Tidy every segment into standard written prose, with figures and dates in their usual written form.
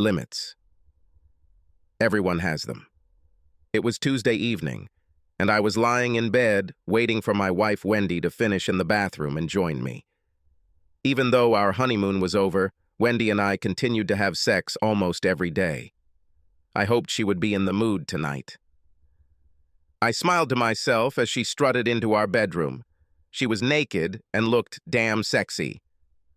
Limits. Everyone has them. It was Tuesday evening, and I was lying in bed waiting for my wife Wendy to finish in the bathroom and join me. Even though our honeymoon was over, Wendy and I continued to have sex almost every day. I hoped she would be in the mood tonight. I smiled to myself as she strutted into our bedroom. She was naked and looked damn sexy.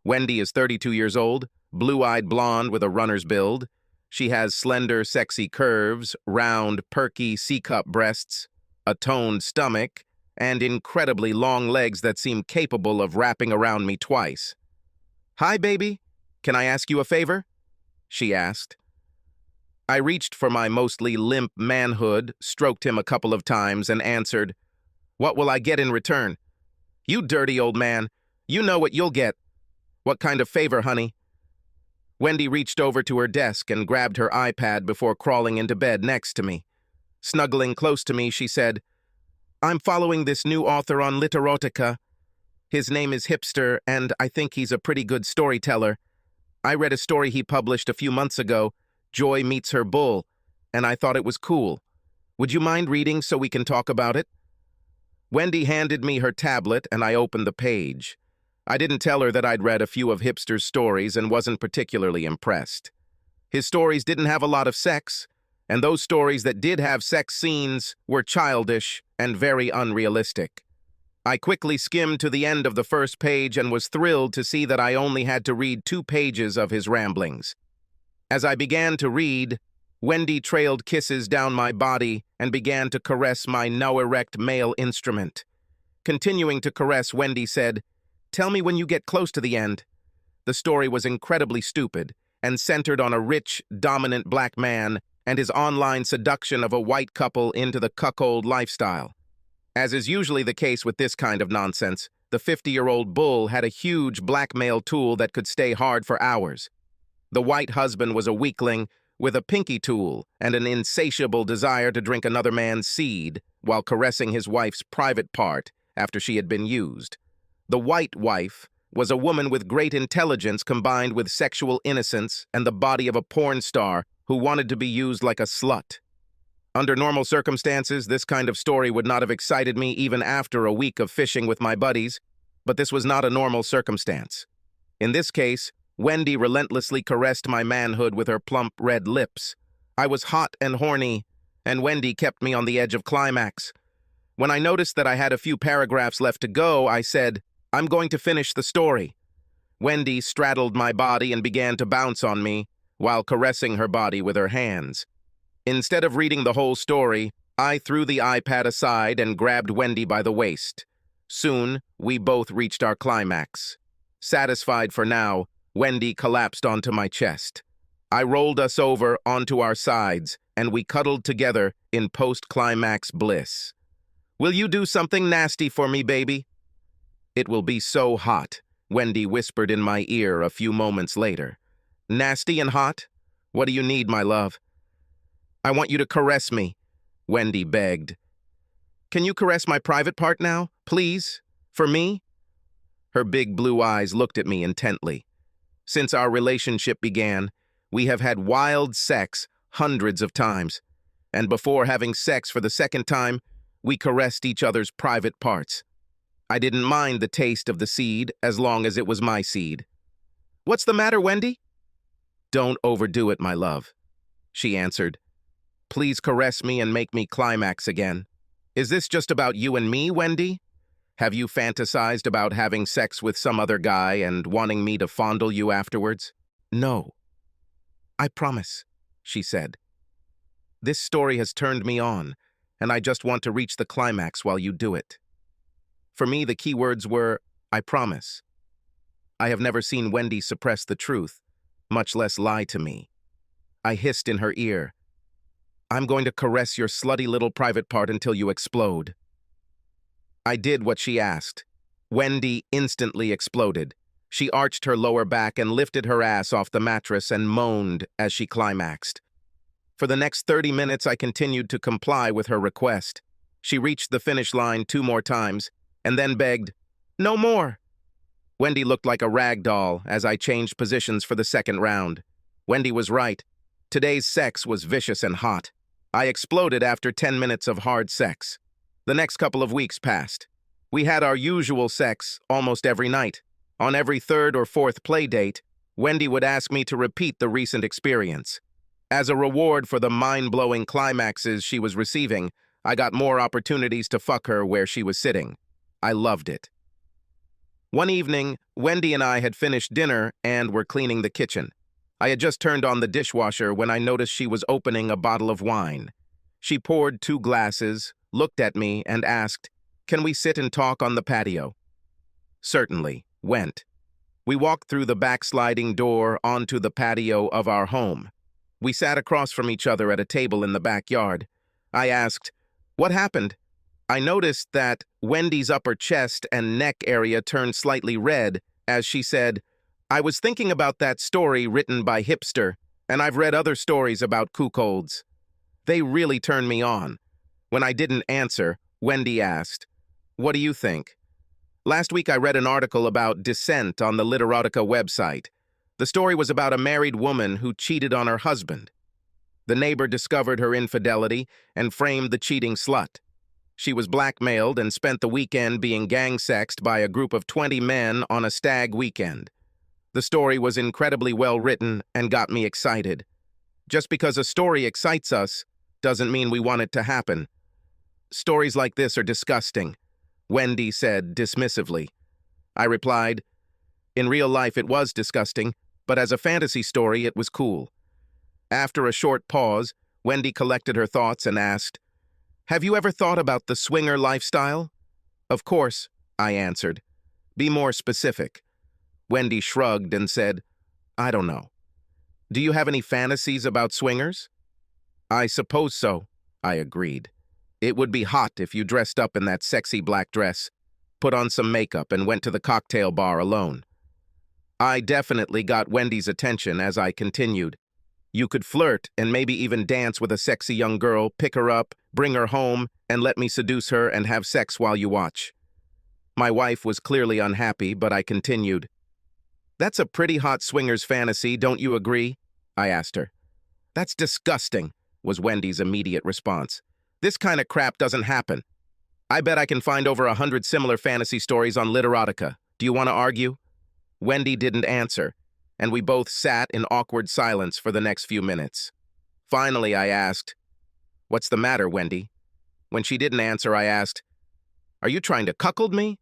Wendy is 32 years old, blue-eyed blonde with a runner's build. She has slender, sexy curves, round, perky C-cup breasts, a toned stomach, and incredibly long legs that seem capable of wrapping around me twice. "Hi, baby. Can I ask you a favor?" she asked. I reached for my mostly limp manhood, stroked him a couple of times, and answered, "What will I get in return?" "You dirty old man. You know what you'll get." "What kind of favor, honey?" Wendy reached over to her desk and grabbed her iPad before crawling into bed next to me. Snuggling close to me, she said, "I'm following this new author on Literotica. His name is Hipster, and I think he's a pretty good storyteller. I read a story he published a few months ago, Joy Meets Her Bull, and I thought it was cool. Would you mind reading so we can talk about it?" Wendy handed me her tablet, and I opened the page. I didn't tell her that I'd read a few of Hipster's stories and wasn't particularly impressed. His stories didn't have a lot of sex, and those stories that did have sex scenes were childish and very unrealistic. I quickly skimmed to the end of the first page and was thrilled to see that I only had to read 2 pages of his ramblings. As I began to read, Wendy trailed kisses down my body and began to caress my now-erect male instrument. Continuing to caress, Wendy said, "Tell me when you get close to the end." The story was incredibly stupid and centered on a rich, dominant black man and his online seduction of a white couple into the cuckold lifestyle. As is usually the case with this kind of nonsense, the 50-year-old bull had a huge blackmail tool that could stay hard for hours. The white husband was a weakling with a pinky tool and an insatiable desire to drink another man's seed while caressing his wife's private part after she had been used. The white wife was a woman with great intelligence combined with sexual innocence and the body of a porn star who wanted to be used like a slut. Under normal circumstances, this kind of story would not have excited me even after a week of fishing with my buddies, but this was not a normal circumstance. In this case, Wendy relentlessly caressed my manhood with her plump red lips. I was hot and horny, and Wendy kept me on the edge of climax. When I noticed that I had a few paragraphs left to go, I said, "I'm going to finish the story." Wendy straddled my body and began to bounce on me while caressing her body with her hands. Instead of reading the whole story, I threw the iPad aside and grabbed Wendy by the waist. Soon, we both reached our climax. Satisfied for now, Wendy collapsed onto my chest. I rolled us over onto our sides, and we cuddled together in post-climax bliss. "Will you do something nasty for me, baby?" "It will be so hot," Wendy whispered in my ear a few moments later. "Nasty and hot? What do you need, my love?" "I want you to caress me," Wendy begged. "Can you caress my private part now, please? For me?" Her big blue eyes looked at me intently. Since our relationship began, we have had wild sex hundreds of times, and before having sex for the second time, we caressed each other's private parts. I didn't mind the taste of the seed as long as it was my seed. "What's the matter, Wendy?" "Don't overdo it, my love," she answered. "Please caress me and make me climax again." "Is this just about you and me, Wendy? Have you fantasized about having sex with some other guy and wanting me to fondle you afterwards?" "No. I promise," she said. "This story has turned me on, and I just want to reach the climax while you do it." For me, the key words were, "I promise." I have never seen Wendy suppress the truth, much less lie to me. I hissed in her ear, "I'm going to caress your slutty little private part until you explode." I did what she asked. Wendy instantly exploded. She arched her lower back and lifted her ass off the mattress and moaned as she climaxed. For the next 30 minutes, I continued to comply with her request. She reached the finish line 2 more times, and then begged, "No more." Wendy looked like a rag doll as I changed positions for the second round. Wendy was right. Today's sex was vicious and hot. I exploded after 10 minutes of hard sex. The next couple of weeks passed. We had our usual sex almost every night. On every third or fourth play date, Wendy would ask me to repeat the recent experience. As a reward for the mind-blowing climaxes she was receiving, I got more opportunities to fuck her where she was sitting. I loved it. One evening, Wendy and I had finished dinner and were cleaning the kitchen. I had just turned on the dishwasher when I noticed she was opening a bottle of wine. She poured 2 glasses, looked at me, and asked, "Can we sit and talk on the patio?" Certainly, went. We walked through the back sliding door onto the patio of our home. We sat across from each other at a table in the backyard. I asked, "What happened?" I noticed that Wendy's upper chest and neck area turned slightly red as she said, "I was thinking about that story written by Hipster, and I've read other stories about cuckolds. They really turned me on." When I didn't answer, Wendy asked, "What do you think?" Last week I read an article about Descent on the Literotica website. The story was about a married woman who cheated on her husband. The neighbor discovered her infidelity and framed the cheating slut. She was blackmailed and spent the weekend being gang-sexed by a group of 20 men on a stag weekend. The story was incredibly well written and got me excited. Just because a story excites us doesn't mean we want it to happen. "Stories like this are disgusting," Wendy said dismissively. I replied, "In real life it was disgusting, but as a fantasy story it was cool." After a short pause, Wendy collected her thoughts and asked, "Have you ever thought about the swinger lifestyle?" "Of course," I answered. "Be more specific." Wendy shrugged and said, "I don't know." "Do you have any fantasies about swingers?" "I suppose so," I agreed. "It would be hot if you dressed up in that sexy black dress, put on some makeup, and went to the cocktail bar alone." I definitely got Wendy's attention as I continued. "You could flirt and maybe even dance with a sexy young girl, pick her up, bring her home, and let me seduce her and have sex while you watch." My wife was clearly unhappy, but I continued. "That's a pretty hot swinger's fantasy, don't you agree?" I asked her. "That's disgusting," was Wendy's immediate response. "This kind of crap doesn't happen. I bet I can find over 100 similar fantasy stories on Literotica. Do you want to argue?" Wendy didn't answer, and we both sat in awkward silence for the next few minutes. Finally, I asked, "What's the matter, Wendy?" When she didn't answer, I asked, "Are you trying to cuckold me?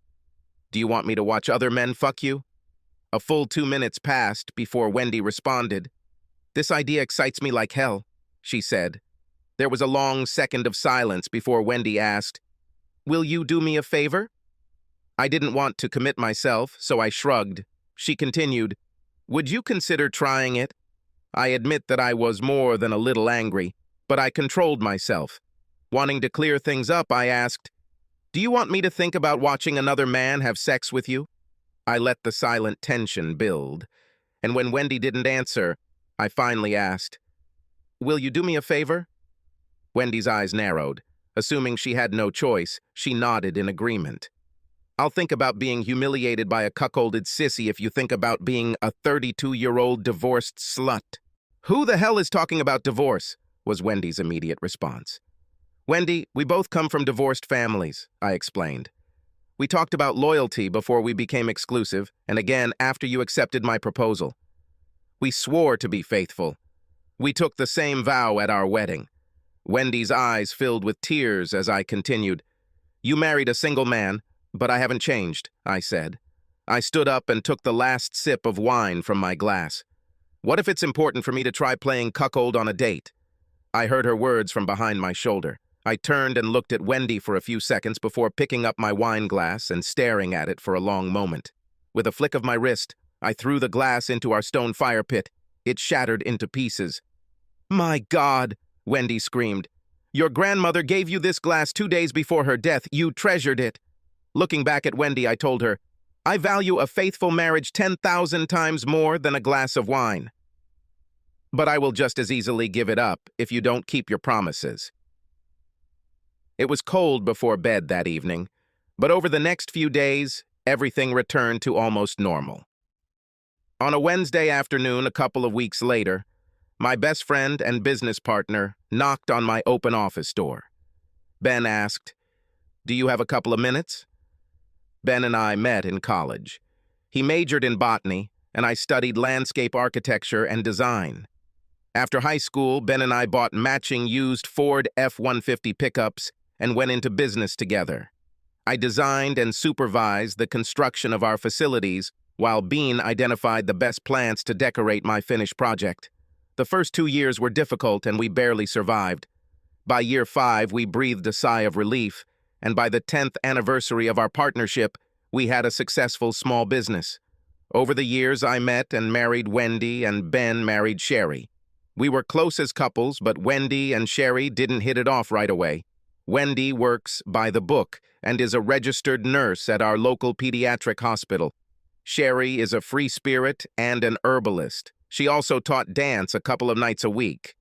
Do you want me to watch other men fuck you?" A full 2 minutes passed before Wendy responded. "This idea excites me like hell," she said. There was a long second of silence before Wendy asked, "Will you do me a favor?" I didn't want to commit myself, so I shrugged. She continued, "Would you consider trying it?" I admit that I was more than a little angry, but I controlled myself. Wanting to clear things up, I asked, "Do you want me to think about watching another man have sex with you?" I let the silent tension build, and when Wendy didn't answer, I finally asked, "Will you do me a favor?" Wendy's eyes narrowed. Assuming she had no choice, she nodded in agreement. "I'll think about being humiliated by a cuckolded sissy if you think about being a 32-year-old divorced slut." "Who the hell is talking about divorce?" was Wendy's immediate response. "Wendy, we both come from divorced families," I explained. "We talked about loyalty before we became exclusive, and again after you accepted my proposal. We swore to be faithful. We took the same vow at our wedding." Wendy's eyes filled with tears as I continued. "You married a single man, but I haven't changed," I said. I stood up and took the last sip of wine from my glass. "What if it's important for me to try playing cuckold on a date?" I heard her words from behind my shoulder. I turned and looked at Wendy for a few seconds before picking up my wine glass and staring at it for a long moment. With a flick of my wrist, I threw the glass into our stone fire pit. It shattered into pieces. "My God!" Wendy screamed. "Your grandmother gave you this glass 2 days before her death. You treasured it." Looking back at Wendy, I told her, "I value a faithful marriage 10,000 times more than a glass of wine. But I will just as easily give it up if you don't keep your promises." It was cold before bed that evening, but over the next few days, everything returned to almost normal. On a Wednesday afternoon a couple of weeks later, My best friend and business partner knocked on my open office door. Ben asked, "Do you have a couple of minutes?" Ben and I met in college. He majored in botany, and I studied landscape architecture and design. After high school, Ben and I bought matching used Ford F-150 pickups and went into business together. I designed and supervised the construction of our facilities, while Bean identified the best plants to decorate my finished project. The first 2 years were difficult and we barely survived. By year 5, we breathed a sigh of relief, and by the 10th anniversary of our partnership, we had a successful small business. Over the years, I met and married Wendy, and Ben married Sherry. We were close as couples, but Wendy and Sherry didn't hit it off right away. Wendy works by the book and is a registered nurse at our local pediatric hospital. Sherry is a free spirit and an herbalist. She also taught dance a couple of nights a week.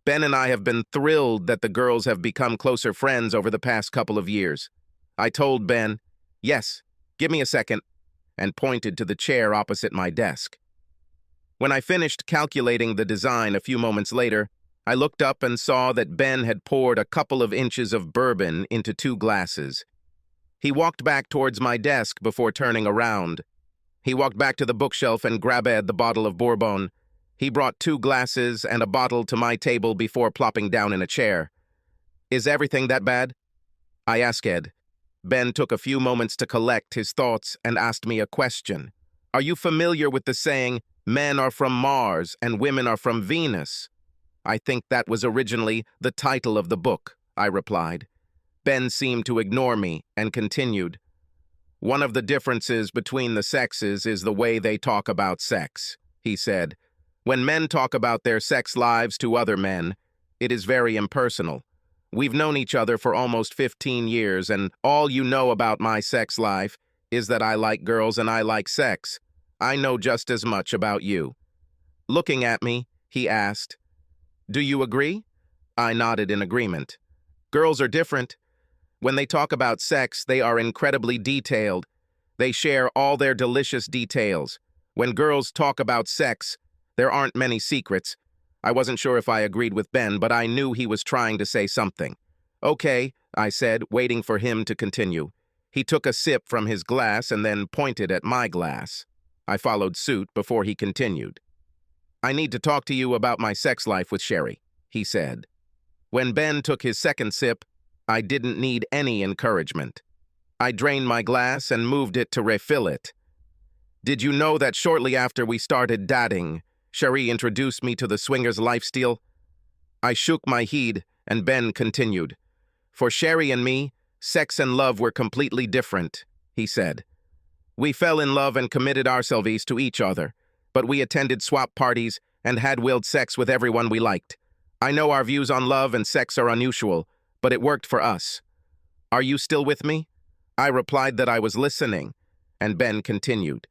Ben and I have been thrilled that the girls have become closer friends over the past couple of years. I told Ben, "Yes, give me a second," and pointed to the chair opposite my desk. When I finished calculating the design a few moments later, I looked up and saw that Ben had poured a couple of inches of bourbon into 2 glasses. He walked back towards my desk before turning around. He walked back to the bookshelf and grabbed the bottle of bourbon. He brought 2 glasses and a bottle to my table before plopping down in a chair. "Is everything that bad?" I asked Ed. Ben took a few moments to collect his thoughts and asked me a question. "Are you familiar with the saying, 'Men are from Mars and women are from Venus'?" "I think that was originally the title of the book," I replied. Ben seemed to ignore me and continued. "One of the differences between the sexes is the way they talk about sex," he said. "When men talk about their sex lives to other men, it is very impersonal. We've known each other for almost 15 years, and all you know about my sex life is that I like girls and I like sex. I know just as much about you." Looking at me, he asked, "Do you agree?" I nodded in agreement. "Girls are different. When they talk about sex, they are incredibly detailed. They share all their delicious details. When girls talk about sex, there aren't many secrets." I wasn't sure if I agreed with Ben, but I knew he was trying to say something. "Okay," I said, waiting for him to continue. He took a sip from his glass and then pointed at my glass. I followed suit before he continued. "I need to talk to you about my sex life with Sherry," he said. When Ben took his second sip, I didn't need any encouragement. I drained my glass and moved it to refill it. "Did you know that shortly after we started dating, Sherry introduced me to the swingers lifestyle?" I shook my head, and Ben continued. "For Sherry and me, sex and love were completely different," he said. "We fell in love and committed ourselves to each other, but we attended swap parties and had willed sex with everyone we liked. I know our views on love and sex are unusual, but it worked for us. Are you still with me?" I replied that I was listening, and Ben continued.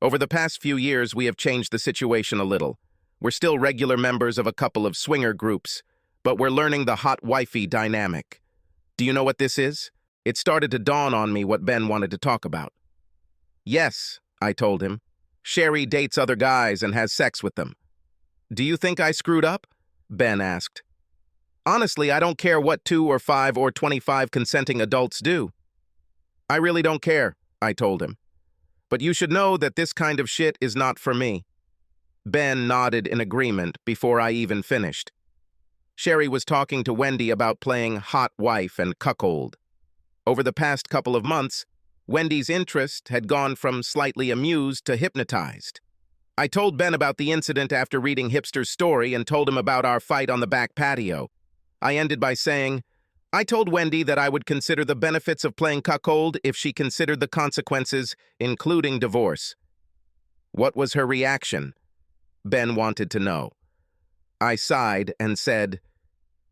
"Over the past few years, we have changed the situation a little. We're still regular members of a couple of swinger groups, but we're learning the hot wifey dynamic. Do you know what this is?" It started to dawn on me what Ben wanted to talk about. "Yes," I told him. "Sherry dates other guys and has sex with them." "Do you think I screwed up?" Ben asked. "Honestly, I don't care what 2 or 5 or 25 consenting adults do." "I really don't care," I told him. "But you should know that this kind of shit is not for me." Ben nodded in agreement before I even finished. Sherry was talking to Wendy about playing hot wife and cuckold. Over the past couple of months, Wendy's interest had gone from slightly amused to hypnotized. I told Ben about the incident after reading Hipster's story and told him about our fight on the back patio. I ended by saying, "I told Wendy that I would consider the benefits of playing cuckold if she considered the consequences, including divorce." What was her reaction? Ben wanted to know. I sighed and said,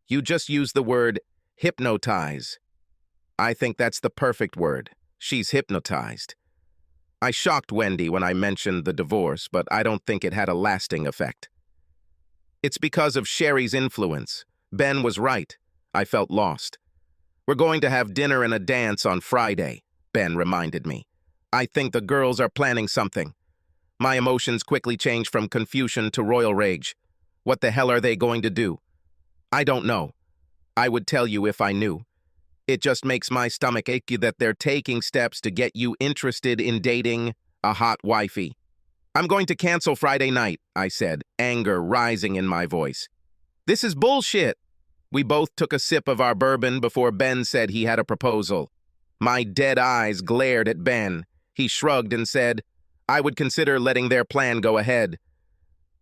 "You just used the word hypnotize. I think that's the perfect word. She's hypnotized." I shocked Wendy when I mentioned the divorce, but I don't think it had a lasting effect. "It's because of Sherry's influence. Ben was right. I felt lost." "We're going to have dinner and a dance on Friday," Ben reminded me. "I think the girls are planning something." My emotions quickly changed from confusion to royal rage. What the hell are they going to do? I don't know. I would tell you if I knew. It just makes my stomach ache that they're taking steps to get you interested in dating a hot wifey. I'm going to cancel Friday night, I said, anger rising in my voice. This is bullshit. We both took a sip of our bourbon before Ben said he had a proposal. My dead eyes glared at Ben. He shrugged and said, I would consider letting their plan go ahead.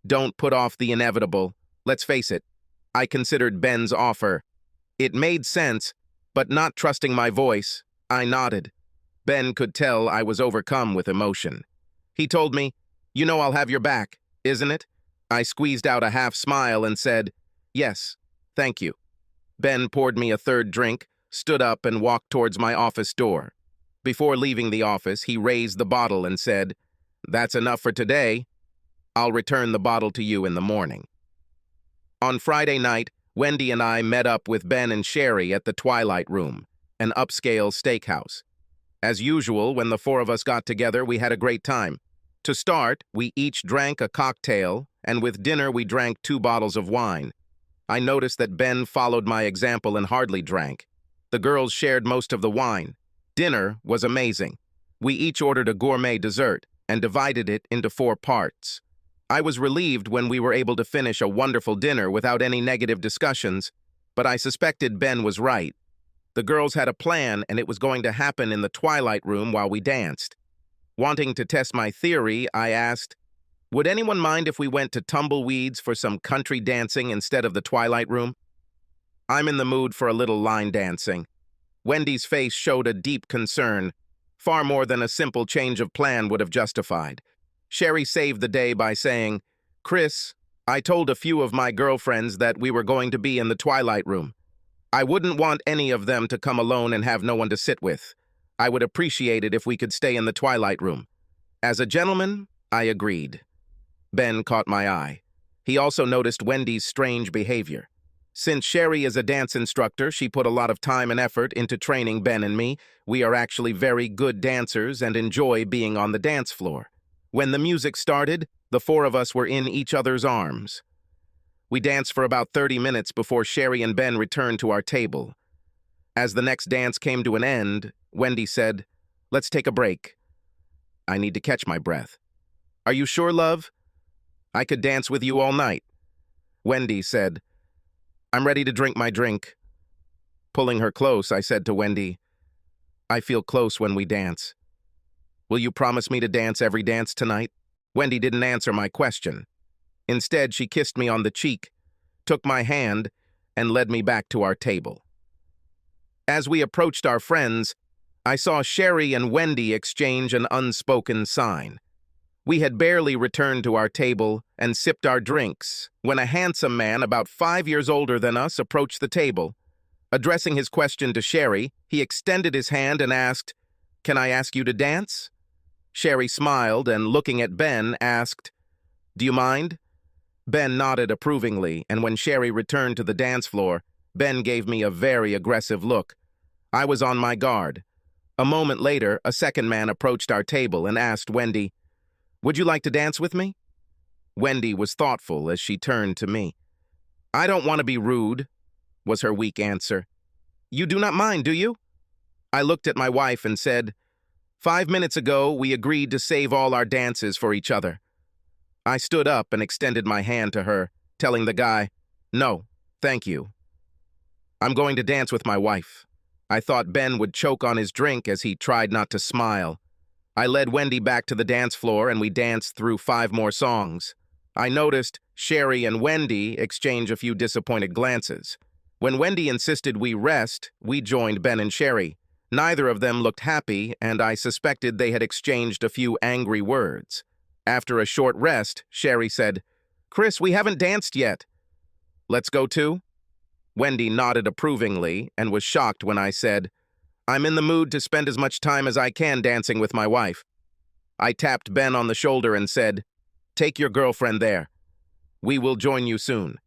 Don't put off the inevitable. Let's face it. I considered Ben's offer. It made sense, but not trusting my voice, I nodded. Ben could tell I was overcome with emotion. He told me, you know I'll have your back, isn't it? I squeezed out a half smile and said, yes, thank you. Ben poured me a third drink, stood up and walked towards my office door. Before leaving the office, he raised the bottle and said, that's enough for today. I'll return the bottle to you in the morning. On Friday night, Wendy and I met up with Ben and Sherry at the Twilight Room, an upscale steakhouse. As usual, when the four of us got together, we had a great time. To start, we each drank a cocktail, and with dinner we drank 2 bottles of wine. I noticed that Ben followed my example and hardly drank. The girls shared most of the wine. Dinner was amazing. We each ordered a gourmet dessert and divided it into 4 parts. I was relieved when we were able to finish a wonderful dinner without any negative discussions, but I suspected Ben was right. The girls had a plan, and it was going to happen in the Twilight Room while we danced. Wanting to test my theory, I asked, would anyone mind if we went to Tumbleweeds for some country dancing instead of the Twilight Room? I'm in the mood for a little line dancing. Wendy's face showed a deep concern, far more than a simple change of plan would have justified. Sherry saved the day by saying, Chris, I told a few of my girlfriends that we were going to be in the Twilight Room. I wouldn't want any of them to come alone and have no one to sit with. I would appreciate it if we could stay in the Twilight Room. As a gentleman, I agreed. Ben caught my eye. He also noticed Wendy's strange behavior. Since Sherry is a dance instructor, she put a lot of time and effort into training Ben and me. We are actually very good dancers and enjoy being on the dance floor. When the music started, the 4 of us were in each other's arms. We danced for about 30 minutes before Sherry and Ben returned to our table. As the next dance came to an end, Wendy said, let's take a break. I need to catch my breath. Are you sure, love? I could dance with you all night. Wendy said, I'm ready to drink my drink. Pulling her close, I said to Wendy, I feel close when we dance. Will you promise me to dance every dance tonight? Wendy didn't answer my question. Instead, she kissed me on the cheek, took my hand, and led me back to our table. As we approached our friends, I saw Sherry and Wendy exchange an unspoken sign. We had barely returned to our table and sipped our drinks when a handsome man about 5 years older than us approached the table. Addressing his question to Sherry, he extended his hand and asked, Can I ask you to dance? Sherry smiled and, looking at Ben, asked, Do you mind? Ben nodded approvingly, and when Sherry returned to the dance floor, Ben gave me a very aggressive look. I was on my guard. A moment later, a second man approached our table and asked Wendy, Would you like to dance with me? Wendy was thoughtful as she turned to me. I don't want to be rude, was her weak answer. You do not mind, do you? I looked at my wife and said, 5 minutes ago, we agreed to save all our dances for each other. I stood up and extended my hand to her, telling the guy, No, thank you. I'm going to dance with my wife. I thought Ben would choke on his drink as he tried not to smile. I led Wendy back to the dance floor and we danced through 5 more songs. I noticed Sherry and Wendy exchange a few disappointed glances. When Wendy insisted we rest, we joined Ben and Sherry. Neither of them looked happy, and I suspected they had exchanged a few angry words. After a short rest, Sherry said, Chris, we haven't danced yet. Let's go too? Wendy nodded approvingly and was shocked when I said, I'm in the mood to spend as much time as I can dancing with my wife. I tapped Ben on the shoulder and said, Take your girlfriend there. We will join you soon.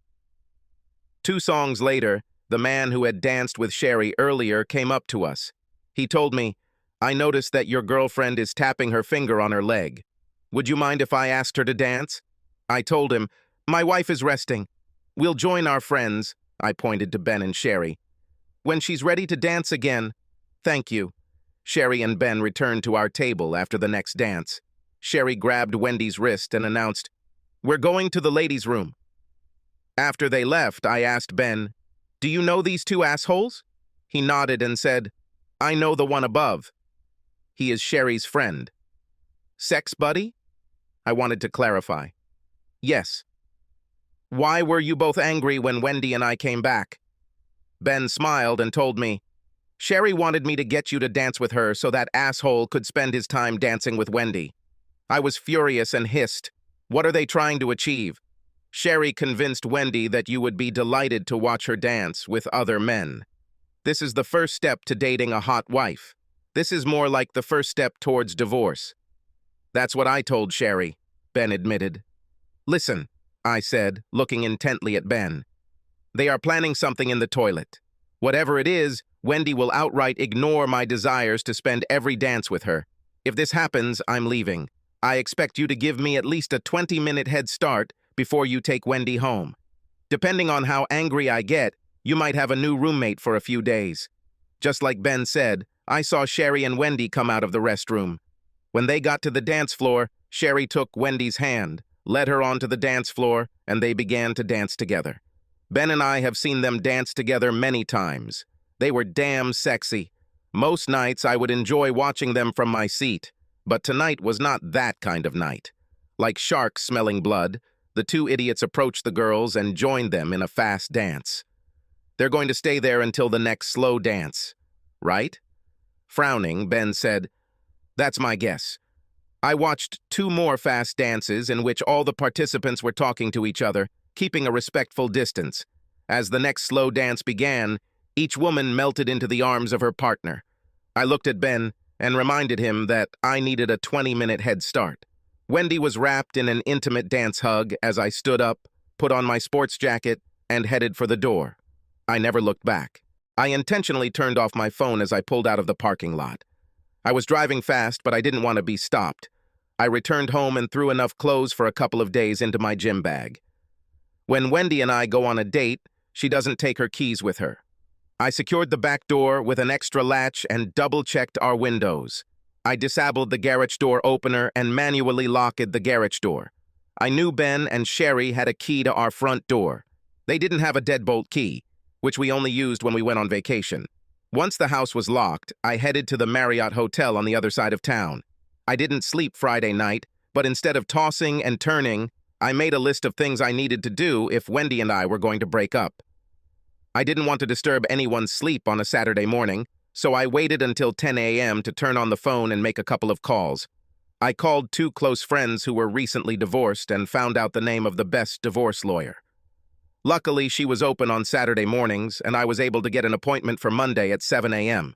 2 songs later, the man who had danced with Sherry earlier came up to us. He told me, I noticed that your girlfriend is tapping her finger on her leg. Would you mind if I asked her to dance? I told him, My wife is resting. We'll join our friends, I pointed to Ben and Sherry. When she's ready to dance again. Thank you. Sherry and Ben returned to our table after the next dance. Sherry grabbed Wendy's wrist and announced, "We're going to the ladies' room." After they left, I asked Ben, "Do you know these two assholes?" He nodded and said, "I know the one above. He is Sherry's friend." Sex buddy? I wanted to clarify. Yes. Why were you both angry when Wendy and I came back? Ben smiled and told me, Sherry wanted me to get you to dance with her so that asshole could spend his time dancing with Wendy. I was furious and hissed, "What are they trying to achieve?" Sherry convinced Wendy that you would be delighted to watch her dance with other men. This is the first step to dating a hot wife. This is more like the first step towards divorce. That's what I told Sherry, Ben admitted. Listen, I said, looking intently at Ben. They are planning something in the toilet. Whatever it is, Wendy will outright ignore my desires to spend every dance with her. If this happens, I'm leaving. I expect you to give me at least a 20-minute head start before you take Wendy home. Depending on how angry I get, you might have a new roommate for a few days. Just like Ben said, I saw Sherry and Wendy come out of the restroom. When they got to the dance floor, Sherry took Wendy's hand, led her onto the dance floor, and they began to dance together. Ben and I have seen them dance together many times. They were damn sexy. Most nights I would enjoy watching them from my seat, but tonight was not that kind of night. Like sharks smelling blood, the two idiots approached the girls and joined them in a fast dance. They're going to stay there until the next slow dance, right? Frowning, Ben said, That's my guess. I watched 2 more fast dances in which all the participants were talking to each other, keeping a respectful distance. As the next slow dance began, each woman melted into the arms of her partner. I looked at Ben and reminded him that I needed a 20-minute head start. Wendy was wrapped in an intimate dance hug as I stood up, put on my sports jacket, and headed for the door. I never looked back. I intentionally turned off my phone as I pulled out of the parking lot. I was driving fast, but I didn't want to be stopped. I returned home and threw enough clothes for a couple of days into my gym bag. When Wendy and I go on a date, she doesn't take her keys with her. I secured the back door with an extra latch and double-checked our windows. I disabled the garage door opener and manually locked the garage door. I knew Ben and Sherry had a key to our front door. They didn't have a deadbolt key, which we only used when we went on vacation. Once the house was locked, I headed to the Marriott Hotel on the other side of town. I didn't sleep Friday night, but instead of tossing and turning, I made a list of things I needed to do if Wendy and I were going to break up. I didn't want to disturb anyone's sleep on a Saturday morning, so I waited until 10 a.m. to turn on the phone and make a couple of calls. I called 2 close friends who were recently divorced and found out the name of the best divorce lawyer. Luckily, she was open on Saturday mornings, and I was able to get an appointment for Monday at 7 a.m.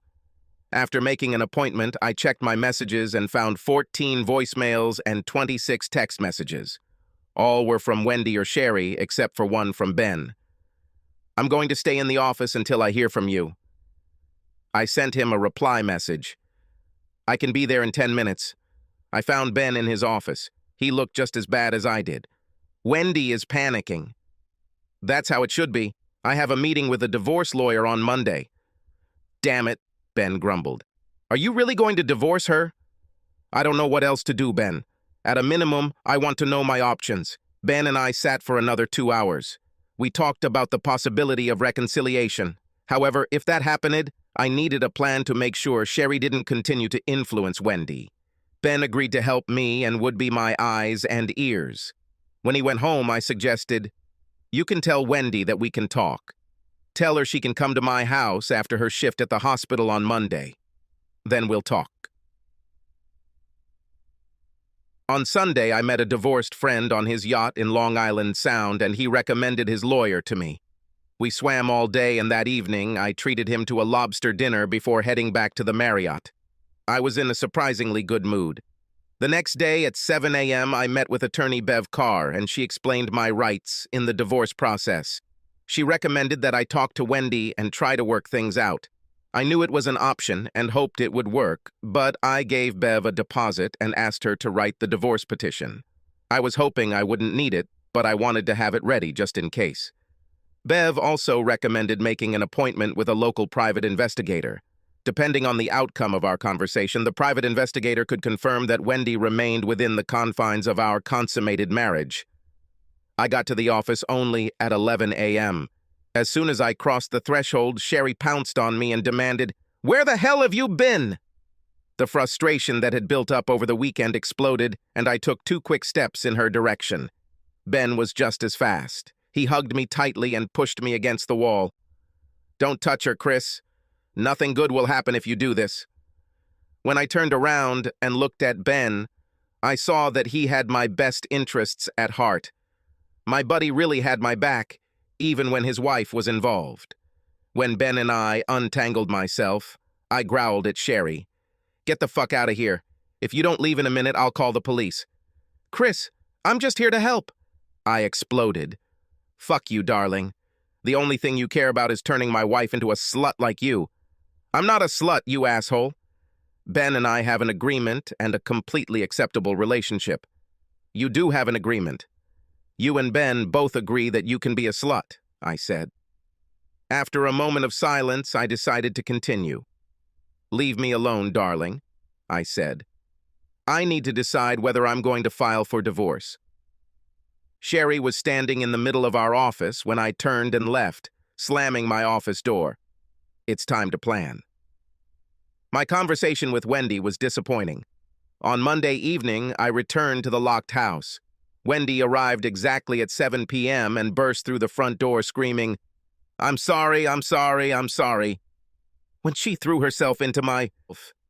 After making an appointment, I checked my messages and found 14 voicemails and 26 text messages. All were from Wendy or Sherry, except for one from Ben. I'm going to stay in the office until I hear from you. I sent him a reply message. I can be there in 10 minutes. I found Ben in his office. He looked just as bad as I did. Wendy is panicking. That's how it should be. I have a meeting with a divorce lawyer on Monday. Damn it, Ben grumbled. Are you really going to divorce her? I don't know what else to do, Ben. At a minimum, I want to know my options. Ben and I sat for another 2 hours. We talked about the possibility of reconciliation. However, if that happened, I needed a plan to make sure Sherry didn't continue to influence Wendy. Ben agreed to help me and would be my eyes and ears. When he went home, I suggested, You can tell Wendy that we can talk. Tell her she can come to my house after her shift at the hospital on Monday. Then we'll talk. On Sunday, I met a divorced friend on his yacht in Long Island Sound, and he recommended his lawyer to me. We swam all day, and that evening, I treated him to a lobster dinner before heading back to the Marriott. I was in a surprisingly good mood. The next day at 7 a.m., I met with attorney Bev Carr, and she explained my rights in the divorce process. She recommended that I talk to Wendy and try to work things out. I knew it was an option and hoped it would work, but I gave Bev a deposit and asked her to write the divorce petition. I was hoping I wouldn't need it, but I wanted to have it ready just in case. Bev also recommended making an appointment with a local private investigator. Depending on the outcome of our conversation, the private investigator could confirm that Wendy remained within the confines of our consummated marriage. I got to the office only at 11 a.m. As soon as I crossed the threshold, Sherry pounced on me and demanded, "Where the hell have you been?" The frustration that had built up over the weekend exploded, and I took 2 quick steps in her direction. Ben was just as fast. He hugged me tightly and pushed me against the wall. "Don't touch her, Chris. Nothing good will happen if you do this." When I turned around and looked at Ben, I saw that he had my best interests at heart. My buddy really had my back, even when his wife was involved. When Ben and I untangled myself, I growled at Sherry. "Get the fuck out of here. If you don't leave in a minute, I'll call the police." "Chris, I'm just here to help," I exploded. "Fuck you, darling. The only thing you care about is turning my wife into a slut like you." "I'm not a slut, you asshole. Ben and I have an agreement and a completely acceptable relationship." "You do have an agreement. You and Ben both agree that you can be a slut," I said. After a moment of silence, I decided to continue. "Leave me alone, darling," I said. "I need to decide whether I'm going to file for divorce." Sherry was standing in the middle of our office when I turned and left, slamming my office door. It's time to plan. My conversation with Wendy was disappointing. On Monday evening, I returned to the locked house. Wendy arrived exactly at 7 p.m. and burst through the front door screaming, "I'm sorry, I'm sorry, I'm sorry." When she threw herself into my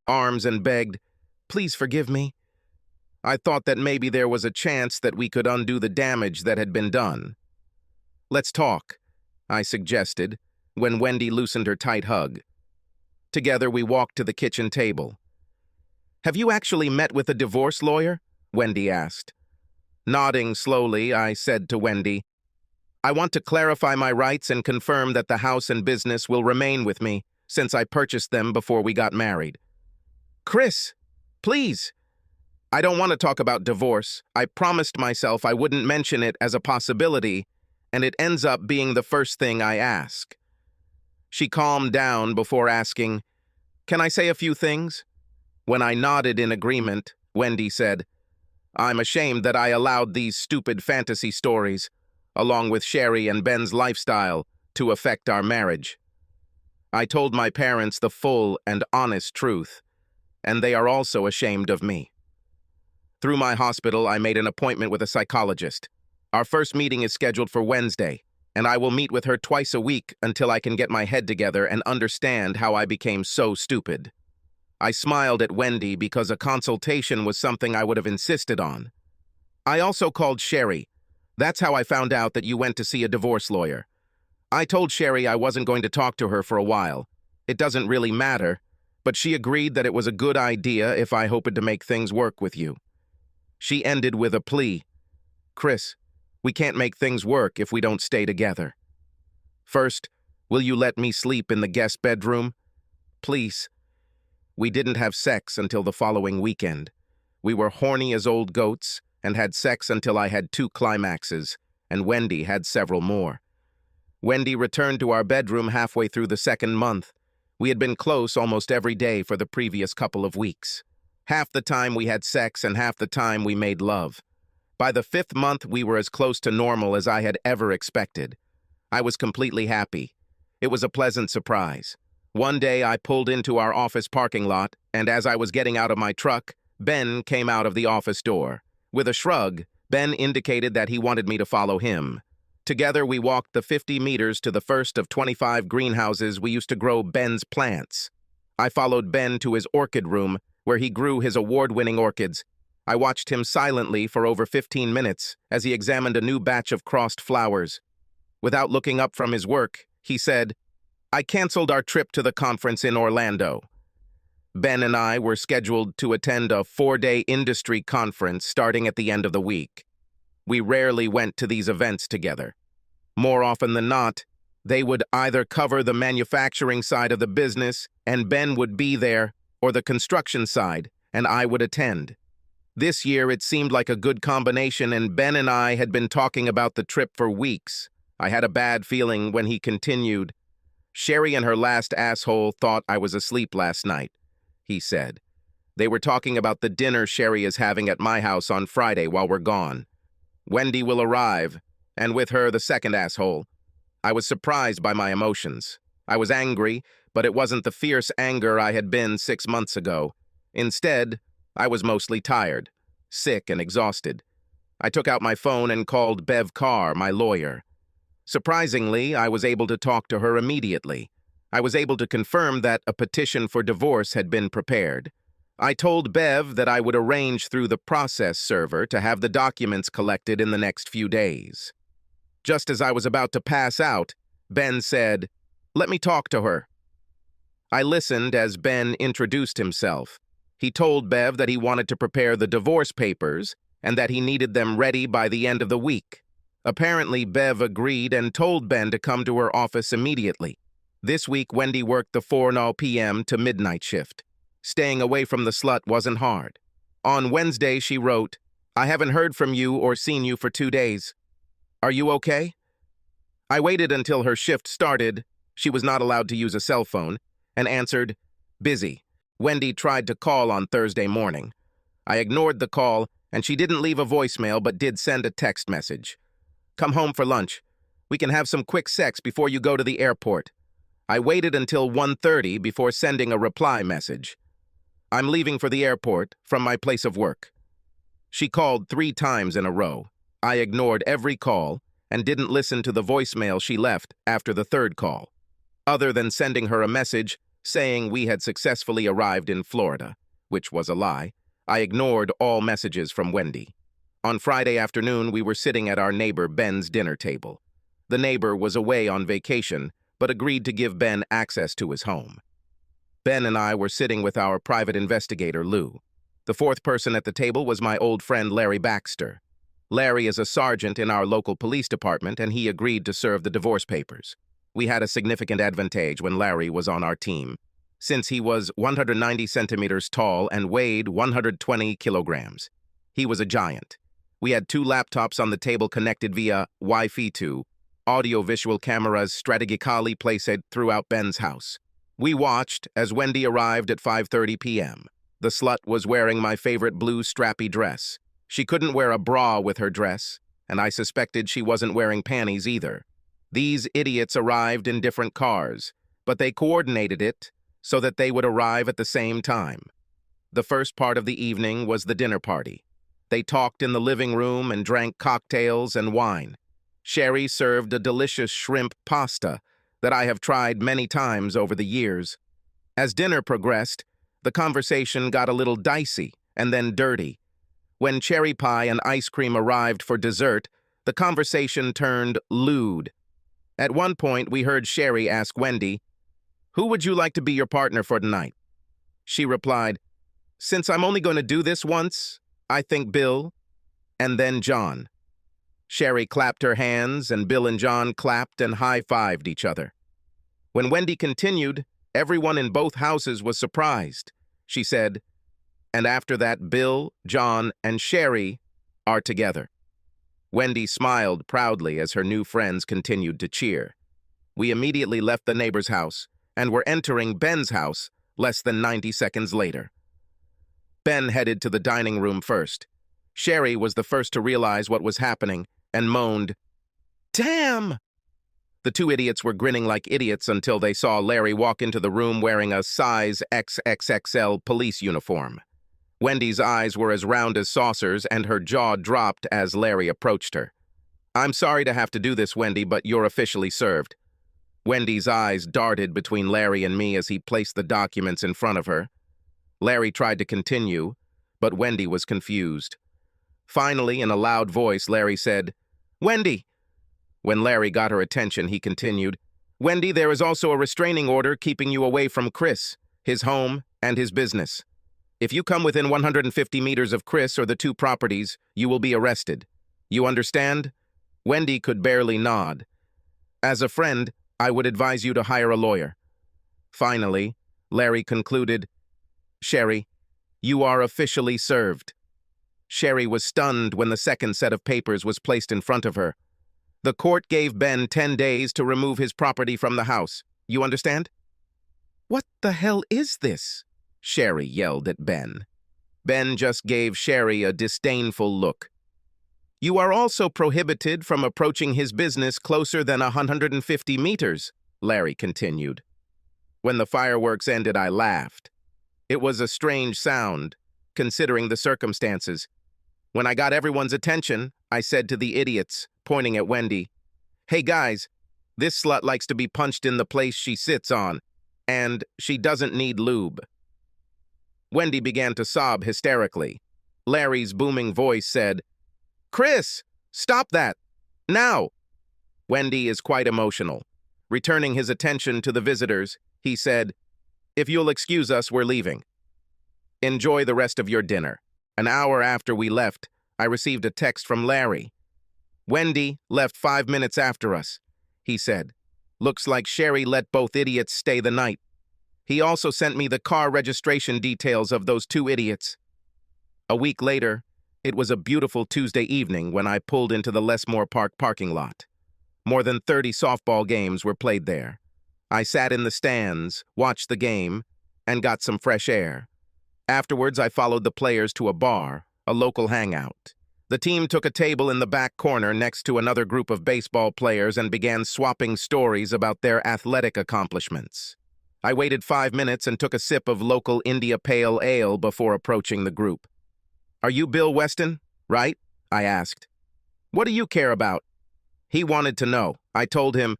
arms and begged, "Please forgive me," I thought that maybe there was a chance that we could undo the damage that had been done. "Let's talk," I suggested, when Wendy loosened her tight hug. Together we walked to the kitchen table. "Have you actually met with a divorce lawyer?" Wendy asked. Nodding slowly, I said to Wendy, "I want to clarify my rights and confirm that the house and business will remain with me, since I purchased them before we got married." "Chris, please." "I don't want to talk about divorce. I promised myself I wouldn't mention it as a possibility, and it ends up being the first thing I ask." She calmed down before asking, "Can I say a few things?" When I nodded in agreement, Wendy said, "I'm ashamed that I allowed these stupid fantasy stories, along with Sherry and Ben's lifestyle, to affect our marriage. I told my parents the full and honest truth, and they are also ashamed of me." Through my hospital, I made an appointment with a psychologist. Our first meeting is scheduled for Wednesday, and I will meet with her twice a week until I can get my head together and understand how I became so stupid. I smiled at Wendy because a consultation was something I would have insisted on. I also called Sherry. "That's how I found out that you went to see a divorce lawyer." I told Sherry I wasn't going to talk to her for a while. It doesn't really matter, but she agreed that it was a good idea if I hoped to make things work with you. She ended with a plea. "Chris, we can't make things work if we don't stay together. First, will you let me sleep in the guest bedroom? Please." We didn't have sex until the following weekend. We were horny as old goats and had sex until I had 2 climaxes, and Wendy had several more. Wendy returned to our bedroom halfway through the 2nd month. We had been close almost every day for the previous couple of weeks. Half the time we had sex and half the time we made love. By the 5th month, we were as close to normal as I had ever expected. I was completely happy. It was a pleasant surprise. One day, I pulled into our office parking lot, and as I was getting out of my truck, Ben came out of the office door. With a shrug, Ben indicated that he wanted me to follow him. Together, we walked the 50 meters to the first of 25 greenhouses we used to grow Ben's plants. I followed Ben to his orchid room, where he grew his award-winning orchids. I watched him silently for over 15 minutes as he examined a new batch of crossed flowers. Without looking up from his work, he said, "I canceled our trip to the conference in Orlando." Ben and I were scheduled to attend a 4-day industry conference starting at the end of the week. We rarely went to these events together. More often than not, they would either cover the manufacturing side of the business, and Ben would be there, or the construction side, and I would attend. This year it seemed like a good combination, and Ben and I had been talking about the trip for weeks. I had a bad feeling when he continued. Sherry and her last asshole thought I was asleep last night, he said. They were talking about the dinner Sherry is having at my house on Friday while we're gone. Wendy will arrive, and with her the second asshole. I was surprised by my emotions. I was angry, but it wasn't the fierce anger I had been 6 months ago. Instead, I was mostly tired, sick and exhausted. I took out my phone and called Bev Carr, my lawyer. Surprisingly, I was able to talk to her immediately. I was able to confirm that a petition for divorce had been prepared. I told Bev that I would arrange through the process server to have the documents collected in the next few days. Just as I was about to pass out, Ben said, "Let me talk to her." I listened as Ben introduced himself. He told Bev that he wanted to prepare the divorce papers and that he needed them ready by the end of the week. Apparently, Bev agreed and told Ben to come to her office immediately. This week, Wendy worked the 4 p.m. to midnight shift. Staying away from the slut wasn't hard. On Wednesday, she wrote, "I haven't heard from you or seen you for 2 days. Are you okay?" I waited until her shift started. She was not allowed to use a cell phone, and answered, "Busy." Wendy tried to call on Thursday morning. I ignored the call, and she didn't leave a voicemail but did send a text message. "Come home for lunch. We can have some quick sex before you go to the airport." I waited until 1:30 before sending a reply message. "I'm leaving for the airport from my place of work." She called 3 times in a row. I ignored every call and didn't listen to the voicemail she left after the 3rd call. Other than sending her a message saying we had successfully arrived in Florida, which was a lie, I ignored all messages from Wendy. On Friday afternoon, we were sitting at our neighbor Ben's dinner table. The neighbor was away on vacation, but agreed to give Ben access to his home. Ben and I were sitting with our private investigator, Lou. The 4th person at the table was my old friend Larry Baxter. Larry is a sergeant in our local police department, and he agreed to serve the divorce papers. We had a significant advantage when Larry was on our team, since he was 190 centimeters tall and weighed 120 kilograms. He was a giant. We had 2 laptops on the table connected via Wi-Fi 2, audio-visual cameras strategically placed throughout Ben's house. We watched as Wendy arrived at 5:30 p.m. The slut was wearing my favorite blue strappy dress. She couldn't wear a bra with her dress, and I suspected she wasn't wearing panties either. These idiots arrived in different cars, but they coordinated it so that they would arrive at the same time. The first part of the evening was the dinner party. They talked in the living room and drank cocktails and wine. Sherry served a delicious shrimp pasta that I have tried many times over the years. As dinner progressed, the conversation got a little dicey and then dirty. When cherry pie and ice cream arrived for dessert, the conversation turned lewd. At one point, we heard Sherry ask Wendy, "Who would you like to be your partner for tonight?" She replied, "Since I'm only going to do this once, I think Bill, and then John." Sherry clapped her hands, and Bill and John clapped and high-fived each other. When Wendy continued, everyone in both houses was surprised. She said, "And after that, Bill, John, and Sherry are together." Wendy smiled proudly as her new friends continued to cheer. We immediately left the neighbor's house and were entering Ben's house less than 90 seconds later. Ben headed to the dining room first. Sherry was the first to realize what was happening and moaned, "Damn!" The 2 idiots were grinning like idiots until they saw Larry walk into the room wearing a size XXXL police uniform. Wendy's eyes were as round as saucers, and her jaw dropped as Larry approached her. "I'm sorry to have to do this, Wendy, but you're officially served." Wendy's eyes darted between Larry and me as he placed the documents in front of her. Larry tried to continue, but Wendy was confused. Finally, in a loud voice, Larry said, "Wendy!" When Larry got her attention, he continued, "Wendy, there is also a restraining order keeping you away from Chris, his home, and his business. If you come within 150 meters of Chris or the 2 properties, you will be arrested. You understand?" Wendy could barely nod. "As a friend, I would advise you to hire a lawyer." Finally, Larry concluded, "Sherry, you are officially served." Sherry was stunned when the second set of papers was placed in front of her. The court gave Ben 10 days to remove his property from the house. You understand? What the hell is this? Sherry yelled at Ben. Ben just gave Sherry a disdainful look. You are also prohibited from approaching his business closer than 150 meters, Larry continued. When the fireworks ended, I laughed. It was a strange sound, considering the circumstances. When I got everyone's attention, I said to the idiots, pointing at Wendy, "Hey guys, this slut likes to be punched in the place she sits on, and she doesn't need lube." Wendy began to sob hysterically. Larry's booming voice said, "Chris, stop that! Now!" Wendy is quite emotional. Returning his attention to the visitors, he said, "If you'll excuse us, we're leaving. Enjoy the rest of your dinner." An hour after we left, I received a text from Larry. "Wendy left 5 minutes after us," he said. "Looks like Sherry let both idiots stay the night." He also sent me the car registration details of those 2 idiots. A week later, it was a beautiful Tuesday evening when I pulled into the Lesmore Park parking lot. More than 30 softball games were played there. I sat in the stands, watched the game, and got some fresh air. Afterwards, I followed the players to a bar, a local hangout. The team took a table in the back corner next to another group of baseball players and began swapping stories about their athletic accomplishments. I waited 5 minutes and took a sip of local India Pale Ale before approaching the group. "Are you Bill Weston, right?" I asked. "What do you care about?" He wanted to know. I told him,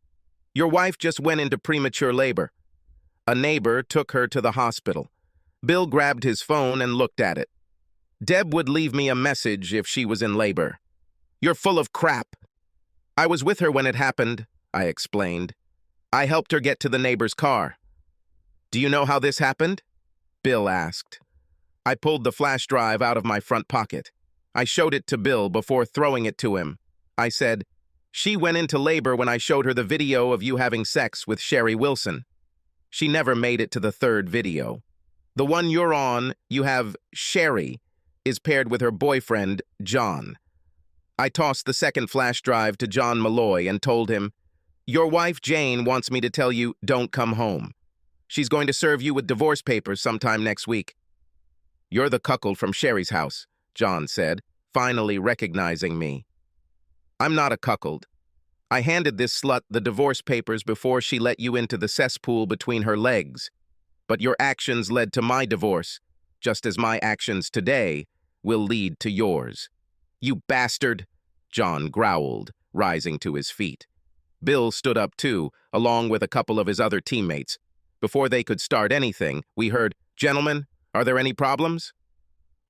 "Your wife just went into premature labor. A neighbor took her to the hospital." Bill grabbed his phone and looked at it. "Deb would leave me a message if she was in labor." "You're full of crap." "I was with her when it happened," I explained. "I helped her get to the neighbor's car." "Do you know how this happened?" Bill asked. I pulled the flash drive out of my front pocket. I showed it to Bill before throwing it to him. I said, "She went into labor when I showed her the video of you having sex with Sherry Wilson. She never made it to the 3rd video. The one you're on, you have Sherry, is paired with her boyfriend, John." I tossed the second flash drive to John Malloy and told him, "Your wife, Jane, wants me to tell you, don't come home. She's going to serve you with divorce papers sometime next week." "You're the cuckold from Sherry's house," John said, finally recognizing me. "I'm not a cuckold. I handed this slut the divorce papers before she let you into the cesspool between her legs. But your actions led to my divorce, just as my actions today will lead to yours." "You bastard," John growled, rising to his feet. Bill stood up too, along with a couple of his other teammates. Before they could start anything, we heard, "Gentlemen, are there any problems?"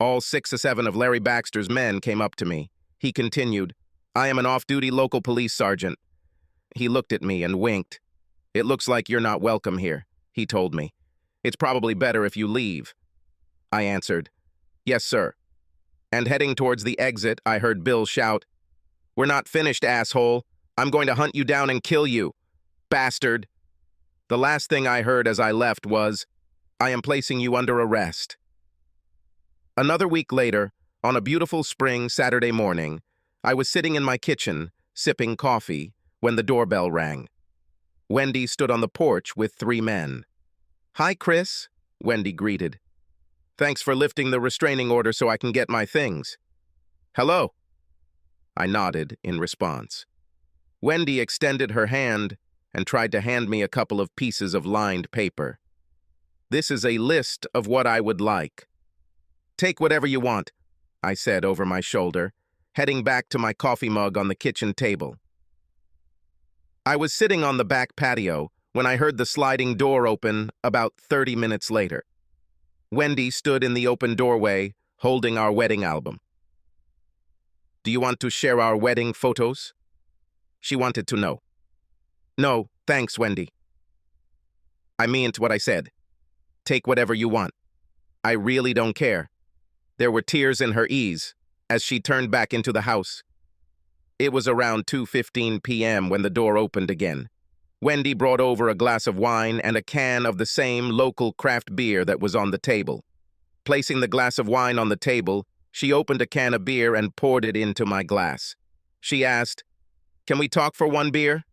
All 6 or 7 of Larry Baxter's men came up to me. He continued, "I am an off-duty local police sergeant." He looked at me and winked. "It looks like you're not welcome here," he told me. "It's probably better if you leave." I answered, "Yes, sir." And heading towards the exit, I heard Bill shout, "We're not finished, asshole. I'm going to hunt you down and kill you, bastard." The last thing I heard as I left was, "I am placing you under arrest." Another week later, on a beautiful spring Saturday morning, I was sitting in my kitchen, sipping coffee, when the doorbell rang. Wendy stood on the porch with 3 men. "Hi, Chris," Wendy greeted. "Thanks for lifting the restraining order so I can get my things." "Hello." I nodded in response. Wendy extended her hand and tried to hand me a couple of pieces of lined paper. "This is a list of what I would like." "Take whatever you want," I said over my shoulder, heading back to my coffee mug on the kitchen table. I was sitting on the back patio when I heard the sliding door open about 30 minutes later. Wendy stood in the open doorway, holding our wedding album. "Do you want to share our wedding photos?" She wanted to know. "No, thanks, Wendy." I meant what I said. Take whatever you want. I really don't care. There were tears in her eyes as she turned back into the house. It was around 2:15 p.m. when the door opened again. Wendy brought over a glass of wine and a can of the same local craft beer that was on the table. Placing the glass of wine on the table, She opened a can of beer and poured it into my glass. She asked, "Can we talk for one beer?"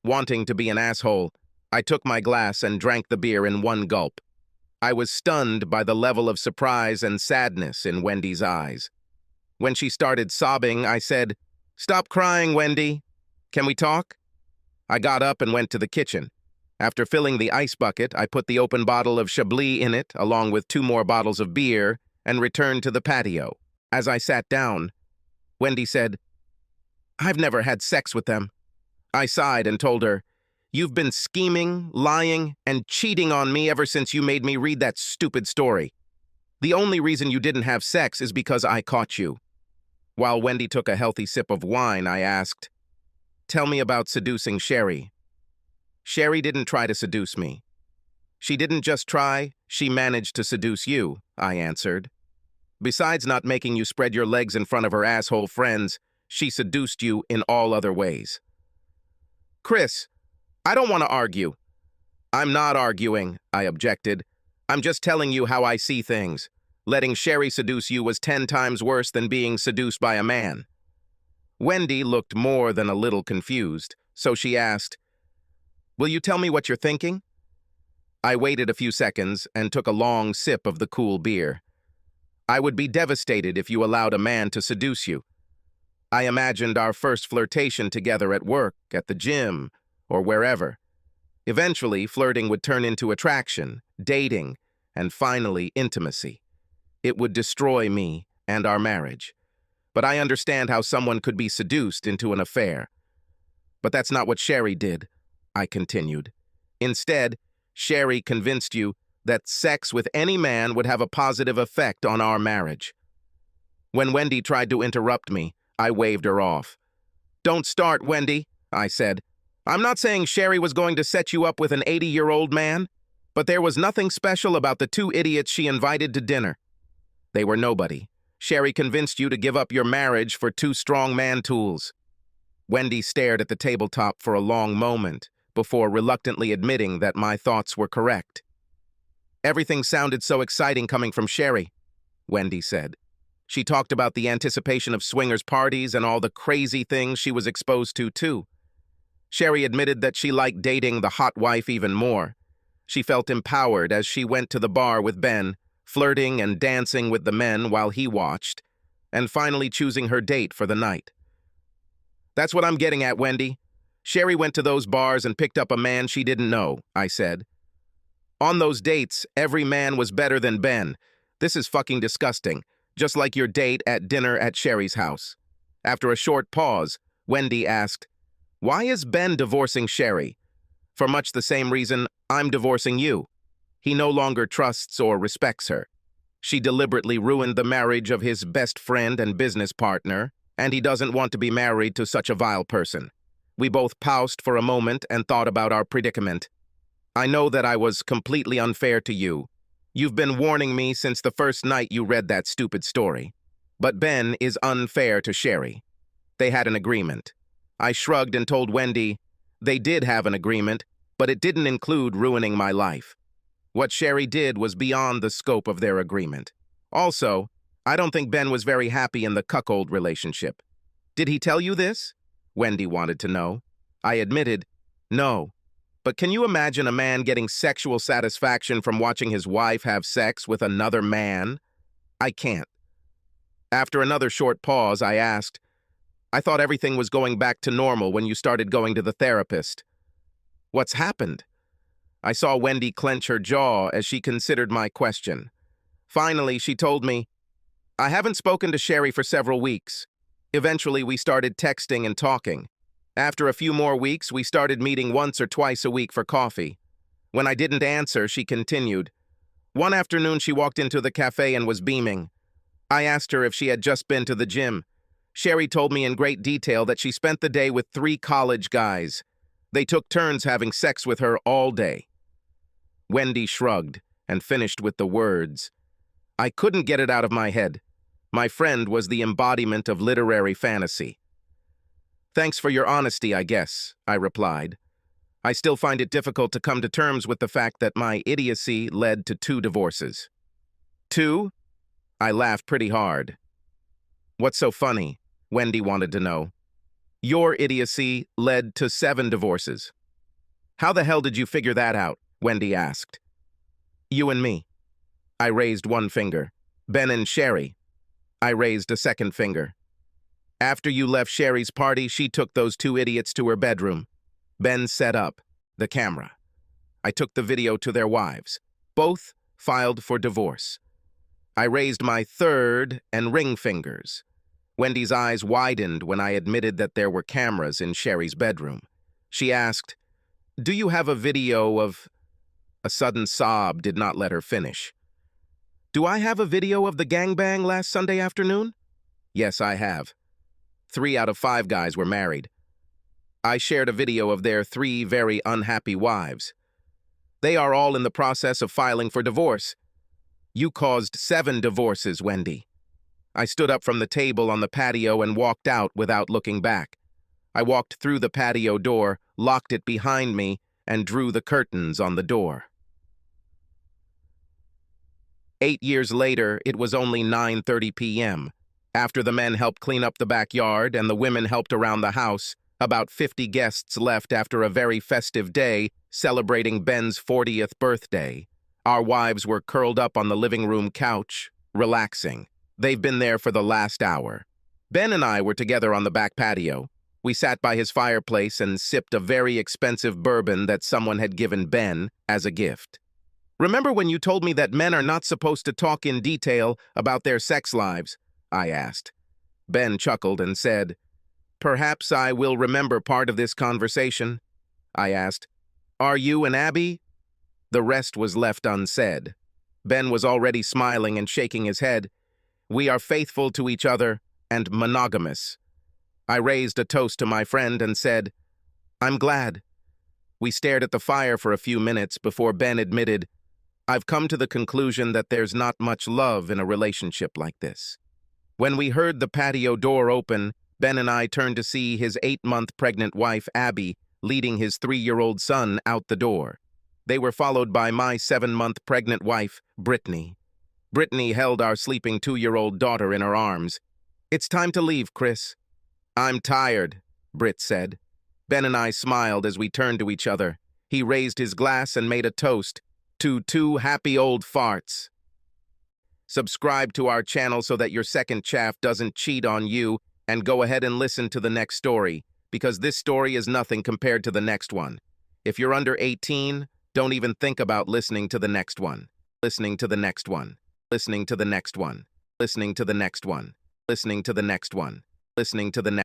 Wanting to be an asshole, I took my glass and drank the beer in one gulp. I was stunned by the level of surprise and sadness in Wendy's eyes. When she started sobbing, I said, "Stop crying, Wendy. Can we talk?" I got up and went to the kitchen. After filling the ice bucket, I put the open bottle of Chablis in it, along with 2 more bottles of beer, and returned to the patio. As I sat down, Wendy said, "I've never had sex with them." I sighed and told her, "You've been scheming, lying, and cheating on me ever since you made me read that stupid story. The only reason you didn't have sex is because I caught you." While Wendy took a healthy sip of wine, I asked, "Tell me about seducing Sherry." "Sherry didn't try to seduce me. She didn't just try, she managed to seduce you," I answered. "Besides not making you spread your legs in front of her asshole friends, she seduced you in all other ways." "Chris, I don't want to argue." "I'm not arguing," I objected. "I'm just telling you how I see things. Letting Sherry seduce you was 10 times worse than being seduced by a man." Wendy looked more than a little confused, so she asked, "Will you tell me what you're thinking?" I waited a few seconds and took a long sip of the cool beer. "I would be devastated if you allowed a man to seduce you. I imagined our first flirtation together at work, at the gym, or wherever. Eventually, flirting would turn into attraction, dating, and finally intimacy. It would destroy me and our marriage. But I understand how someone could be seduced into an affair. But that's not what Sherry did," I continued. "Instead, Sherry convinced you that sex with any man would have a positive effect on our marriage." When Wendy tried to interrupt me, I waved her off. "Don't start, Wendy," I said. "I'm not saying Sherry was going to set you up with an 80-year-old man, but there was nothing special about the 2 idiots she invited to dinner. They were nobody. Sherry convinced you to give up your marriage for 2 strong man tools." Wendy stared at the tabletop for a long moment before reluctantly admitting that my thoughts were correct. "Everything sounded so exciting coming from Sherry," Wendy said. "She talked about the anticipation of swingers' parties and all the crazy things she was exposed to, too. Sherry admitted that she liked dating the hot wife even more. She felt empowered as she went to the bar with Ben, flirting and dancing with the men while he watched, and finally choosing her date for the night." "That's what I'm getting at, Wendy. Sherry went to those bars and picked up a man she didn't know," I said. "On those dates, every man was better than Ben. This is fucking disgusting, just like your date at dinner at Sherry's house." After a short pause, Wendy asked, "Why is Ben divorcing Sherry?" "For much the same reason I'm divorcing you. He no longer trusts or respects her. She deliberately ruined the marriage of his best friend and business partner, and he doesn't want to be married to such a vile person." We both paused for a moment and thought about our predicament. "I know that I was completely unfair to you. You've been warning me since the first night you read that stupid story. But Ben is unfair to Sherry. They had an agreement." I shrugged and told Wendy, "They did have an agreement, but it didn't include ruining my life. What Sherry did was beyond the scope of their agreement. Also, I don't think Ben was very happy in the cuckold relationship." "Did he tell you this?" Wendy wanted to know. I admitted, "No. But can you imagine a man getting sexual satisfaction from watching his wife have sex with another man? I can't." After another short pause, I asked, "I thought everything was going back to normal when you started going to the therapist. What's happened?" I saw Wendy clench her jaw as she considered my question. Finally, she told me, "I haven't spoken to Sherry for several weeks. Eventually, we started texting and talking. After a few more weeks, we started meeting once or twice a week for coffee. When I didn't answer, she continued. One afternoon, she walked into the cafe and was beaming. I asked her if she had just been to the gym. Sherry told me in great detail that she spent the day with 3 college guys. They took turns having sex with her all day." Wendy shrugged and finished with the words, "I couldn't get it out of my head. My friend was the embodiment of literary fantasy." "Thanks for your honesty, I guess," I replied. I still find it difficult to come to terms with the fact that my idiocy led to 2 divorces. 2? I laughed pretty hard. What's so funny? Wendy wanted to know. Your idiocy led to 7 divorces. How the hell did you figure that out? Wendy asked. You and me. I raised one finger. Ben and Sherry. I raised a second finger. After you left Sherry's party, she took those 2 idiots to her bedroom. Ben set up the camera. I took the video to their wives. Both filed for divorce. I raised my third and ring fingers. Wendy's eyes widened when I admitted that there were cameras in Sherry's bedroom. She asked, "Do you have a video of—" A sudden sob did not let her finish. "Do I have a video of the gangbang last Sunday afternoon?" "Yes, I have. 3 out of 5 guys were married. I shared a video of their 3 very unhappy wives. They are all in the process of filing for divorce. You caused 7 divorces, Wendy." I stood up from the table on the patio and walked out without looking back. I walked through the patio door, locked it behind me, and drew the curtains on the door. 8 years later, it was only 9:30 p.m. After the men helped clean up the backyard and the women helped around the house, about 50 guests left after a very festive day celebrating Ben's 40th birthday. Our wives were curled up on the living room couch, relaxing. They've been there for the last hour. Ben and I were together on the back patio. We sat by his fireplace and sipped a very expensive bourbon that someone had given Ben as a gift. "Remember when you told me that men are not supposed to talk in detail about their sex lives?" I asked. Ben chuckled and said, "Perhaps I will remember part of this conversation." I asked, "Are you and Abby?" The rest was left unsaid. Ben was already smiling and shaking his head. "We are faithful to each other and monogamous." I raised a toast to my friend and said, "I'm glad." We stared at the fire for a few minutes before Ben admitted, "I've come to the conclusion that there's not much love in a relationship like this." When we heard the patio door open, Ben and I turned to see his 8-month pregnant wife, Abby, leading his 3-year-old son out the door. They were followed by my 7-month pregnant wife, Brittany. Brittany held our sleeping 2-year-old daughter in her arms. "It's time to leave, Chris." "I'm tired," Britt said. Ben and I smiled as we turned to each other. He raised his glass and made a toast to 2 happy old farts. Subscribe to our channel so that your second chaff doesn't cheat on you, and go ahead and listen to the next story, because this story is nothing compared to the next one. If you're under 18, don't even think about listening to the next one. Listening to the next one. Listening to the next one. Listening to the next one. Listening to the next one. Listening to the next